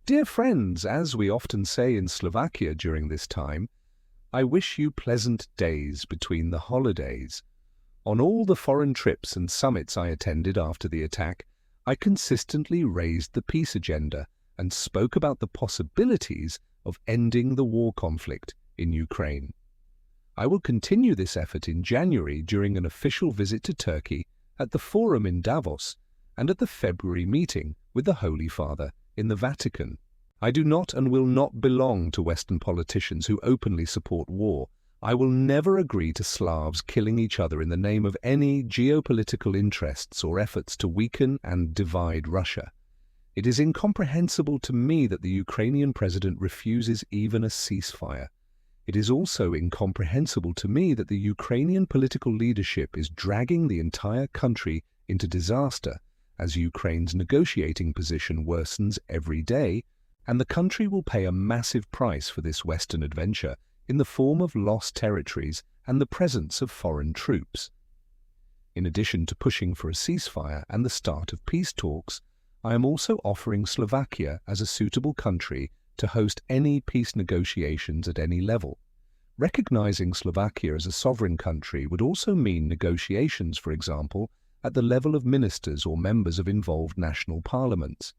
Dear friends, as we often say in Slovakia during this time, I wish you pleasant days between the holidays. On all the foreign trips and summits I attended after the attack, I consistently raised the peace agenda and spoke about the possibilities of ending the war conflict in Ukraine. I will continue this effort in January during an official visit to Turkey, at the Forum in Davos, and at the February meeting with the Holy Father in the Vatican. I do not and will not belong to Western politicians who openly support war. I will never agree to Slavs killing each other in the name of any geopolitical interests or efforts to weaken and divide Russia. It is incomprehensible to me that the Ukrainian president refuses even a ceasefire. It is also incomprehensible to me that the Ukrainian political leadership is dragging the entire country into disaster as Ukraine's negotiating position worsens every day, and the country will pay a massive price for this Western adventure in the form of lost territories and the presence of foreign troops. In addition to pushing for a ceasefire and the start of peace talks, I am also offering Slovakia as a suitable country to host any peace negotiations at any level. Recognizing Slovakia as a sovereign country would also mean negotiations, for example, at the level of ministers or members of involved national parliaments.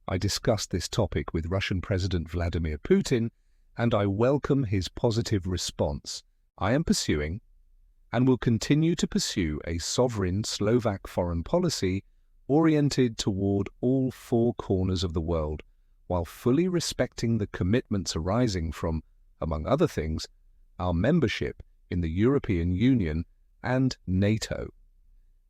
I discussed this topic with Russian President Vladimir Putin, and I welcome his positive response. I am pursuing, and will continue to pursue, a sovereign Slovak foreign policy oriented toward all four corners of the world, while fully respecting the commitments arising from, among other things, our membership in the European Union and NATO.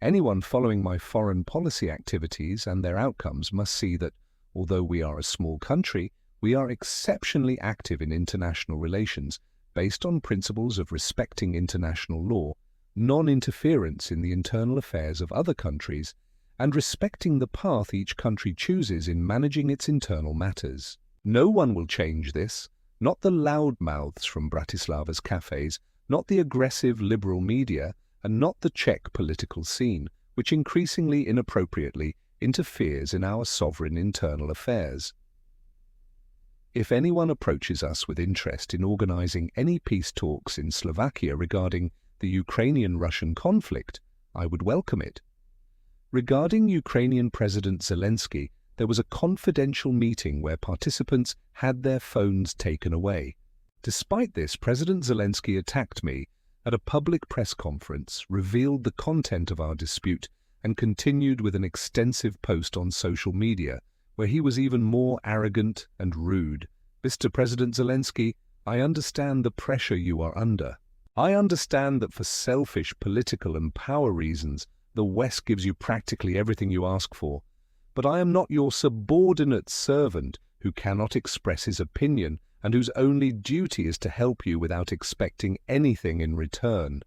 Anyone following my foreign policy activities and their outcomes must see that, although we are a small country, we are exceptionally active in international relations based on principles of respecting international law, non-interference in the internal affairs of other countries, and respecting the path each country chooses in managing its internal matters. No one will change this, not the loudmouths from Bratislava's cafes, not the aggressive liberal media, and not the Czech political scene, which increasingly inappropriately interferes in our sovereign internal affairs. If anyone approaches us with interest in organizing any peace talks in Slovakia regarding the Ukrainian-Russian conflict, I would welcome it. Regarding Ukrainian President Zelensky, there was a confidential meeting where participants had their phones taken away. Despite this, President Zelensky attacked me at a public press conference, revealed the content of our dispute, and continued with an extensive post on social media, where he was even more arrogant and rude. Mr. President Zelensky, I understand the pressure you are under. I understand that for selfish political and power reasons, the West gives you practically everything you ask for. But I am not your subordinate servant who cannot express his opinion and whose only duty is to help you without expecting anything in return.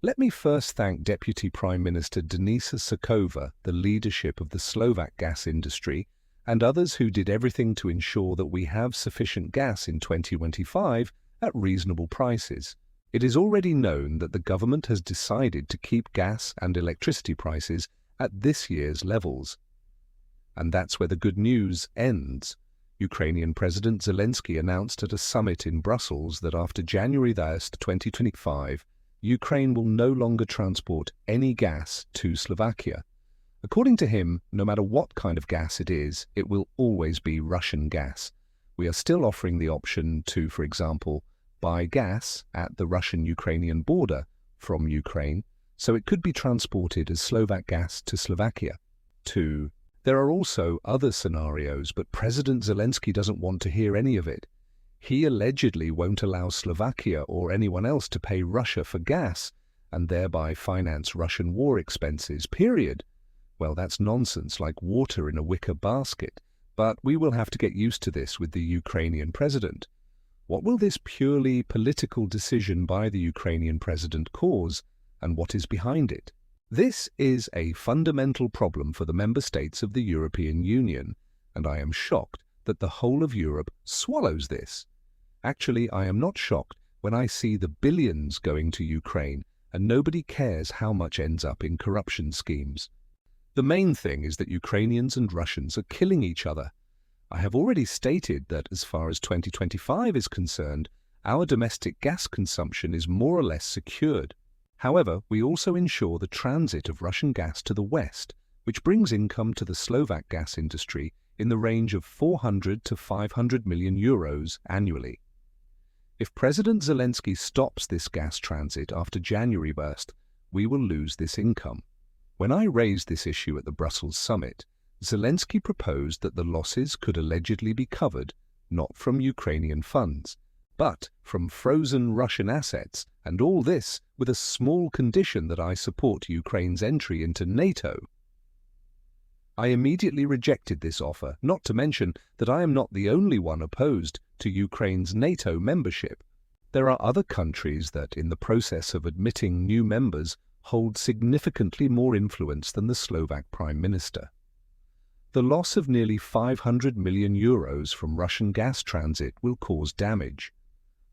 Let me first thank Deputy Prime Minister Denisa Sokova, the leadership of the Slovak gas industry, and others who did everything to ensure that we have sufficient gas in 2025 at reasonable prices. It is already known that the government has decided to keep gas and electricity prices at this year's levels. And that's where the good news ends. Ukrainian President Zelensky announced at a summit in Brussels that after January 1st, 2025, Ukraine will no longer transport any gas to Slovakia. According to him, no matter what kind of gas it is, it will always be Russian gas. We are still offering the option to, for example, buy gas at the Russian-Ukrainian border from Ukraine, so it could be transported as Slovak gas to Slovakia. 2. There are also other scenarios, but President Zelensky doesn't want to hear any of it. He allegedly won't allow Slovakia or anyone else to pay Russia for gas and thereby finance Russian war expenses, period. Well, that's nonsense, like water in a wicker basket, but we will have to get used to this with the Ukrainian president. What will this purely political decision by the Ukrainian president cause, and what is behind it? This is a fundamental problem for the member states of the European Union, and I am shocked that the whole of Europe swallows this. Actually, I am not shocked when I see the billions going to Ukraine, and nobody cares how much ends up in corruption schemes. The main thing is that Ukrainians and Russians are killing each other. I have already stated that as far as 2025 is concerned, our domestic gas consumption is more or less secured. However, we also ensure the transit of Russian gas to the west, which brings income to the Slovak gas industry in the range of 400 to 500 million euros annually. If President Zelensky stops this gas transit after January 1st, we will lose this income. When I raised this issue at the Brussels summit, Zelensky proposed that the losses could allegedly be covered not from Ukrainian funds, but from frozen Russian assets, and all this with a small condition that I support Ukraine's entry into NATO. I immediately rejected this offer, not to mention that I am not the only one opposed to Ukraine's NATO membership. There are other countries that, in the process of admitting new members, hold significantly more influence than the Slovak Prime Minister. The loss of nearly 500 million euros from Russian gas transit will cause damage.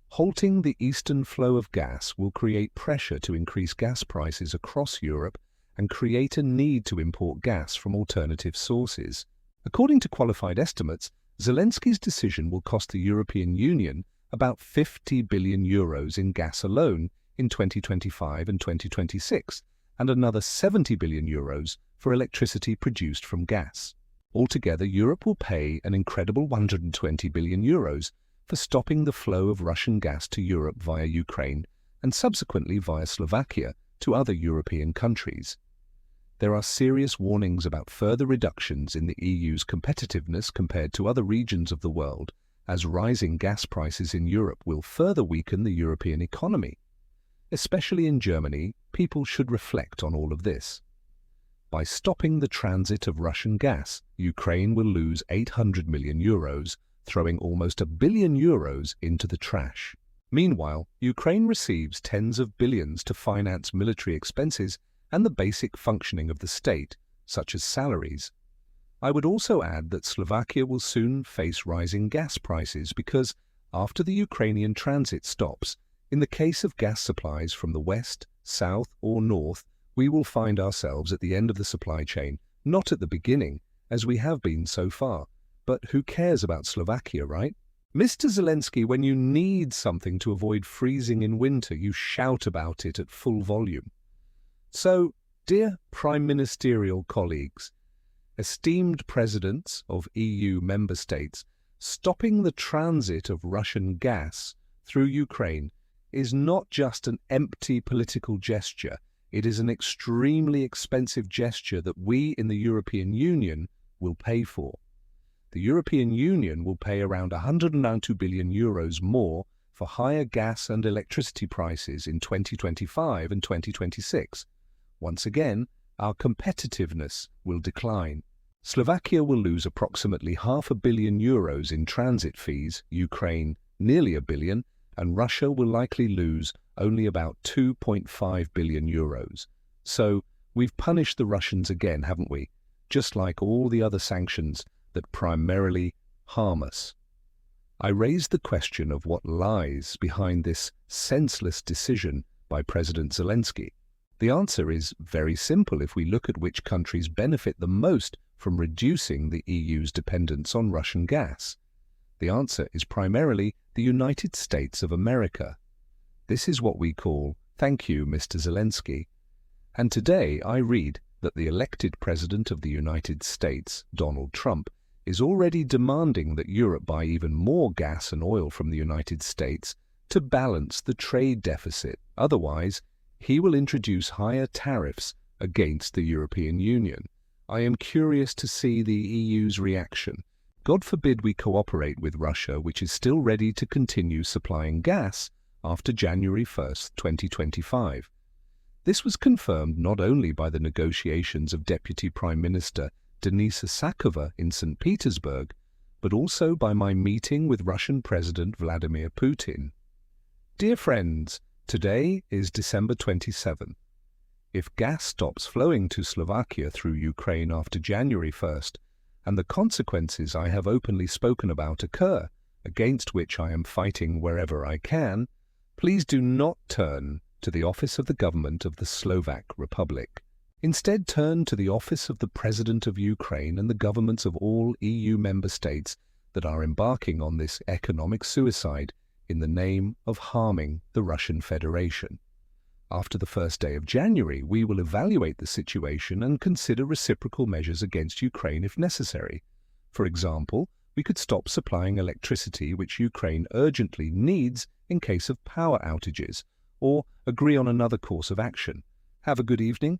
Halting the eastern flow of gas will create pressure to increase gas prices across Europe and create a need to import gas from alternative sources. According to qualified estimates, Zelensky's decision will cost the European Union about 50 billion euros in gas alone in 2025 and 2026, and another 70 billion euros for electricity produced from gas. Altogether, Europe will pay an incredible 120 billion euros for stopping the flow of Russian gas to Europe via Ukraine and subsequently via Slovakia to other European countries. There are serious warnings about further reductions in the EU's competitiveness compared to other regions of the world, as rising gas prices in Europe will further weaken the European economy. Especially in Germany, people should reflect on all of this. By stopping the transit of Russian gas, Ukraine will lose 800 million euros, throwing almost €1 billion into the trash. Meanwhile, Ukraine receives tens of billions to finance military expenses and the basic functioning of the state, such as salaries. I would also add that Slovakia will soon face rising gas prices because, after the Ukrainian transit stops, in the case of gas supplies from the west, south or north, we will find ourselves at the end of the supply chain, not at the beginning, as we have been so far. But who cares about Slovakia, right? Mr. Zelensky, when you need something to avoid freezing in winter, you shout about it at full volume. So, dear Prime Ministerial colleagues, esteemed presidents of EU member states, stopping the transit of Russian gas through Ukraine is not just an empty political gesture. It is an extremely expensive gesture that we in the European Union will pay for. The European Union will pay around 192 billion euros more for higher gas and electricity prices in 2025 and 2026. Once again, our competitiveness will decline. Slovakia will lose approximately €500 million in transit fees, Ukraine nearly €1 billion, and Russia will likely lose only about €2.5 billion. So, we've punished the Russians again, haven't we? Just like all the other sanctions that primarily harm us. I raised the question of what lies behind this senseless decision by President Zelensky. The answer is very simple if we look at which countries benefit the most from reducing the EU's dependence on Russian gas. The answer is primarily the United States of America. This is what we call, "Thank you, Mr. Zelensky." And today I read that the elected President of the United States, Donald Trump, is already demanding that Europe buy even more gas and oil from the United States to balance the trade deficit. Otherwise, he will introduce higher tariffs against the European Union. I am curious to see the EU's reaction. God forbid we cooperate with Russia, which is still ready to continue supplying gas after January 1st, 2025. This was confirmed not only by the negotiations of Deputy Prime Minister Denisa Sakova in St. Petersburg, but also by my meeting with Russian President Vladimir Putin. Dear friends, today is December 27. If gas stops flowing to Slovakia through Ukraine after January 1st, and the consequences I have openly spoken about occur, against which I am fighting wherever I can, please do not turn to the office of the government of the Slovak Republic. Instead, turn to the office of the President of Ukraine and the governments of all EU member states that are embarking on this economic suicide in the name of harming the Russian Federation. After the first day of January, we will evaluate the situation and consider reciprocal measures against Ukraine if necessary. For example, we could stop supplying electricity which Ukraine urgently needs in case of power outages, or agree on another course of action. Have a good evening